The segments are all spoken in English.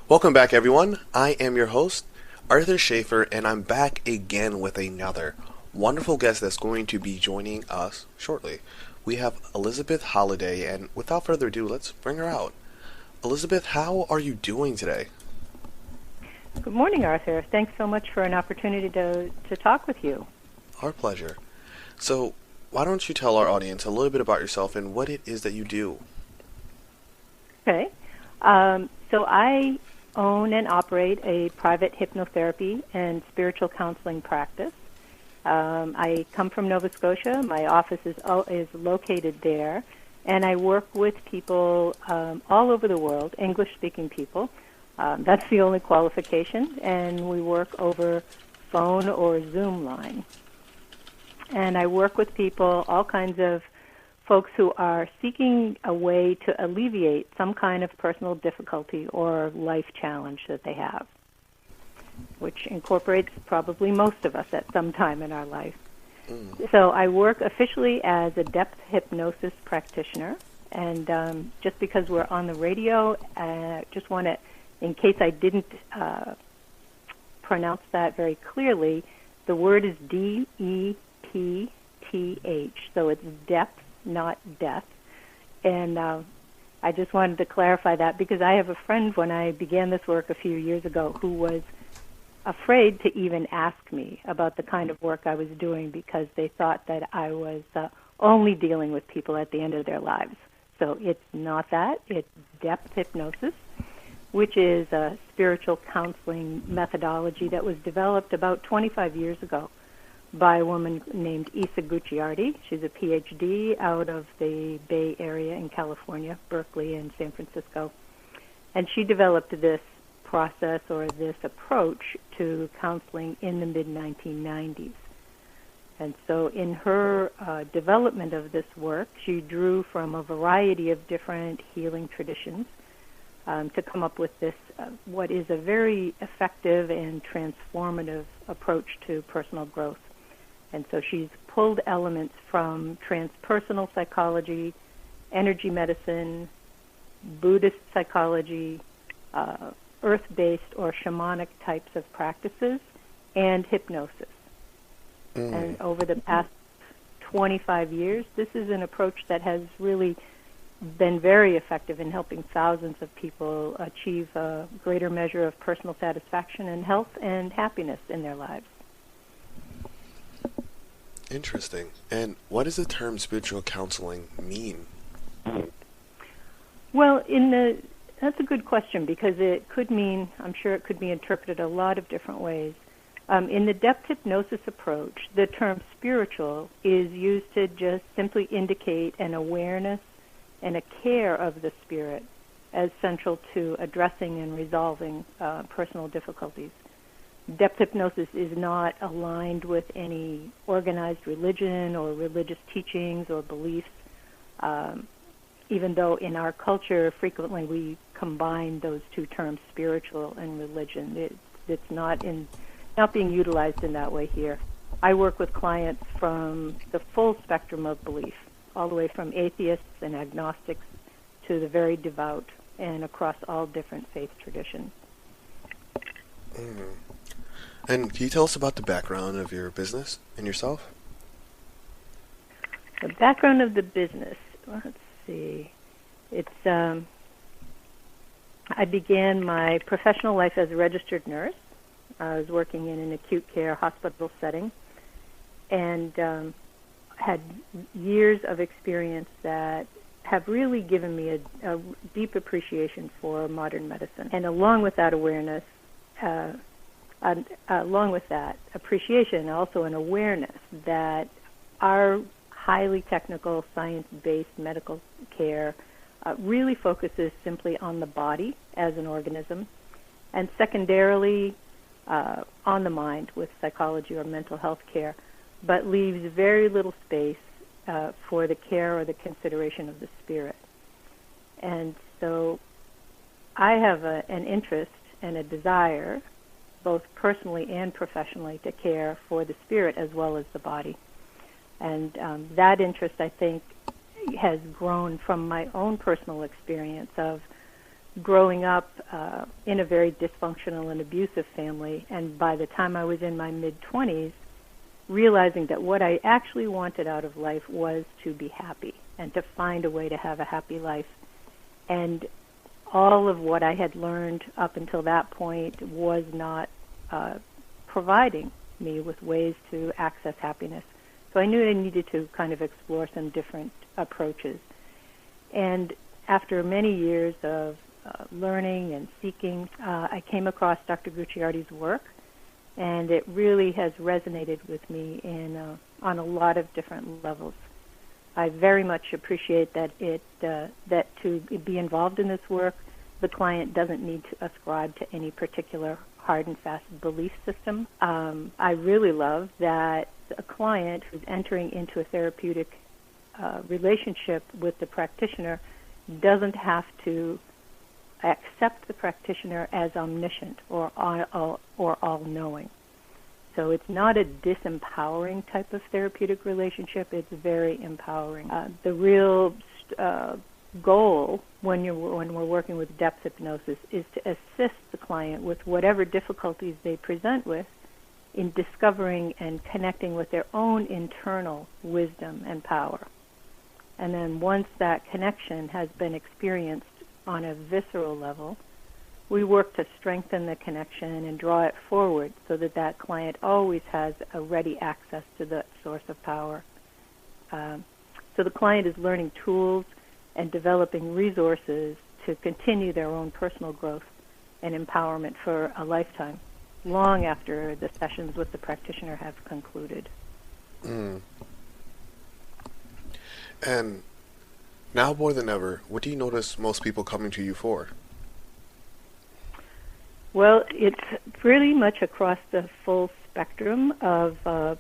Welcome back, everyone. I am your host, Arthur Schaefer, and I'm back again with another wonderful guest that's going to be joining us shortly. We have Elizabeth Halliday, and without further ado, let's bring her out. Elizabeth, how are you doing today? Good morning, Arthur. Thanks so much for an opportunity to talk with you. Our pleasure. So, why don't you tell our audience a little bit about yourself and what it is that you do? Okay. So I own and operate a private hypnotherapy and spiritual counseling practice. I come from Nova Scotia. My office is located there, and I work with people all over the world, English-speaking people. That's the only qualification, and we work over phone or Zoom line. And I work with people, all kinds of folks who are seeking a way to alleviate some kind of personal difficulty or life challenge that they have, which incorporates probably most of us at some time in our life. So I work officially as a Depth Hypnosis practitioner, and just because we're on the radio, just want to, in case I didn't pronounce that very clearly, the word is DEPTH, so it's depth, not death. And I just wanted to clarify that because I have a friend when I began this work a few years ago who was afraid to even ask me about the kind of work I was doing because they thought that I was only dealing with people at the end of their lives. So it's not that. It's depth hypnosis, which is a spiritual counseling methodology that was developed about 25 years ago by a woman named Isa Gucciardi. She's a PhD out of the Bay Area in California, Berkeley and San Francisco. And she developed this process or this approach to counseling in the mid-1990s. And so in her development of this work, she drew from a variety of different healing traditions to come up with this, what is a very effective and transformative approach to personal growth. And so she's pulled elements from transpersonal psychology, energy medicine, Buddhist psychology, earth-based or shamanic types of practices, and hypnosis. And over the past 25 years, this is an approach that has really been very effective in helping thousands of people achieve a greater measure of personal satisfaction and health and happiness in their lives. Interesting. And what does the term spiritual counseling mean? Well, that's a good question because it could mean, I'm sure it could be interpreted a lot of different ways. In the depth hypnosis approach, the term spiritual is used to just simply indicate an awareness and a care of the spirit as central to addressing and resolving personal difficulties. Depth hypnosis is not aligned with any organized religion or religious teachings or beliefs, even though in our culture frequently we combine those two terms, spiritual and religion. It's not being utilized in that way here. I work with clients from the full spectrum of belief, all the way from atheists and agnostics to the very devout and across all different faith traditions. And can you tell us about the background of your business and yourself? The background of the business, let's see. It's I began my professional life as a registered nurse. I was working in an acute care hospital setting and had years of experience that have really given me a deep appreciation for modern medicine. And along with that awareness, along with that appreciation, also an awareness that our highly technical, science-based medical care really focuses simply on the body as an organism, and secondarily on the mind with psychology or mental health care, but leaves very little space for the care or the consideration of the spirit. And so I have an interest and a desire, both personally and professionally, to care for the spirit as well as the body. And that interest, I think, has grown from my own personal experience of growing up in a very dysfunctional and abusive family, and by the time I was in my mid-20s, realizing that what I actually wanted out of life was to be happy and to find a way to have a happy life. And all of what I had learned up until that point was not providing me with ways to access happiness. So I knew I needed to kind of explore some different approaches. And after many years of learning and seeking, I came across Dr. Gucciardi's work, and it really has resonated with me on a lot of different levels. I very much appreciate that that to be involved in this work, the client doesn't need to ascribe to any particular hard and fast belief system. I really love that a client who's entering into a therapeutic relationship with the practitioner doesn't have to accept the practitioner as omniscient or all-knowing. So it's not a disempowering type of therapeutic relationship. It's very empowering. The real goal when we're working with depth hypnosis is to assist the client with whatever difficulties they present with in discovering and connecting with their own internal wisdom and power. And then once that connection has been experienced on a visceral level, we work to strengthen the connection and draw it forward so that that client always has a ready access to the source of power. So the client is learning tools and developing resources to continue their own personal growth and empowerment for a lifetime, long after the sessions with the practitioner have concluded. Mm. And now more than ever, what do you notice most people coming to you for? Well, it's pretty much across the full spectrum of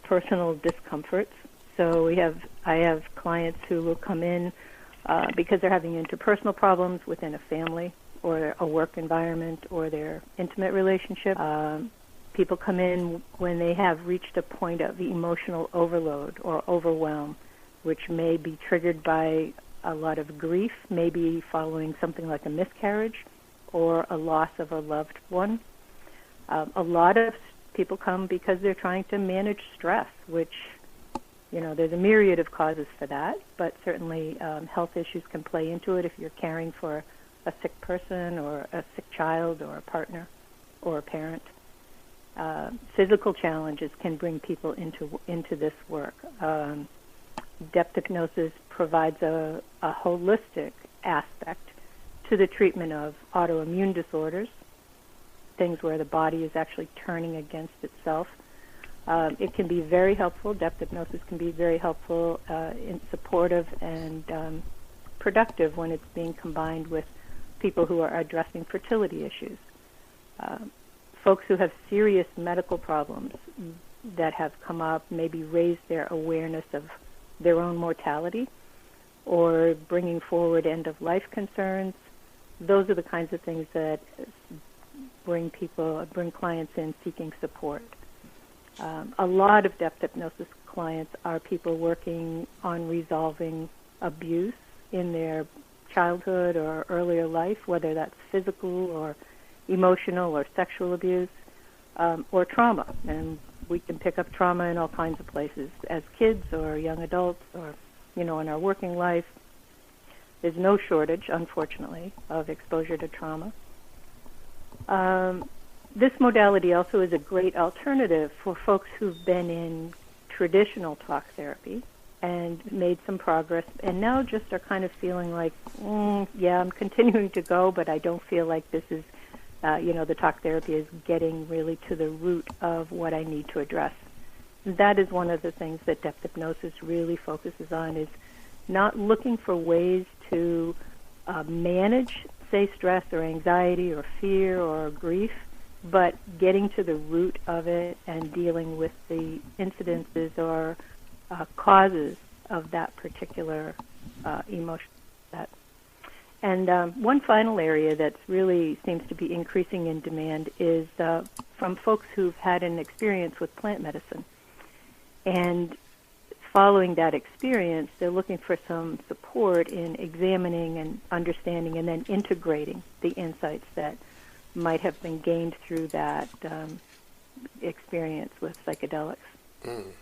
personal discomforts. So I have clients who will come in because they're having interpersonal problems within a family or a work environment or their intimate relationship. People come in when they have reached a point of emotional overload or overwhelm, which may be triggered by a lot of grief, maybe following something like a miscarriage or a loss of a loved one. A lot of people come because they're trying to manage stress, which, there's a myriad of causes for that, but certainly health issues can play into it if you're caring for a sick person or a sick child or a partner or a parent. Physical challenges can bring people into this work. Depth hypnosis provides a holistic aspect to the treatment of autoimmune disorders, things where the body is actually turning against itself. It can be very helpful. Depth hypnosis can be very helpful, in supportive and productive when it's being combined with people who are addressing fertility issues. Folks who have serious medical problems that have come up, maybe raise their awareness of their own mortality or bringing forward end-of-life concerns. Those are the kinds of things that bring clients in seeking support. A lot of depth hypnosis clients are people working on resolving abuse in their childhood or earlier life, whether that's physical or emotional or sexual abuse, or trauma. And we can pick up trauma in all kinds of places, as kids or young adults or, in our working life. There's no shortage, unfortunately, of exposure to trauma. This modality also is a great alternative for folks who've been in traditional talk therapy and made some progress and now just are kind of feeling like, I'm continuing to go, but I don't feel like this is, the talk therapy is getting really to the root of what I need to address. That is one of the things that depth hypnosis really focuses on, is not looking for ways to manage, say, stress or anxiety or fear or grief, but getting to the root of it and dealing with the incidences or causes of that particular emotion. And one final area that really seems to be increasing in demand is from folks who've had an experience with plant medicine. And following that experience, they're looking for some support in examining and understanding and then integrating the insights that might have been gained through that experience with psychedelics. Mm.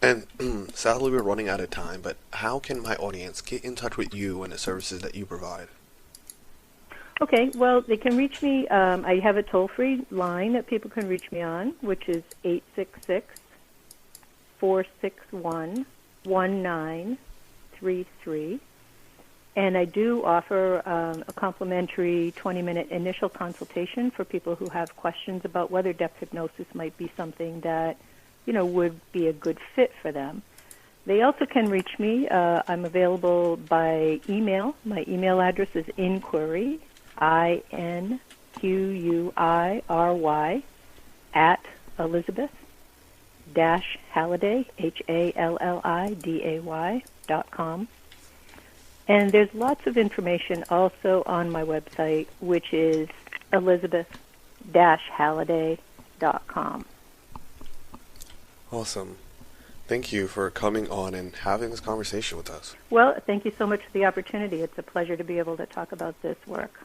And sadly, we're running out of time, but how can my audience get in touch with you and the services that you provide? Okay, well, they can reach me. I have a toll-free line that people can reach me on, which is 866-461-1933. And I do offer a complimentary 20-minute initial consultation for people who have questions about whether depth hypnosis might be something that, would be a good fit for them. They also can reach me. I'm available by email. My email address is inquiry, INQUIRY, at Elizabeth-Halliday, HALLIDAY.com. And there's lots of information also on my website, which is Elizabeth-Halliday.com. Awesome. Thank you for coming on and having this conversation with us. Well, thank you so much for the opportunity. It's a pleasure to be able to talk about this work.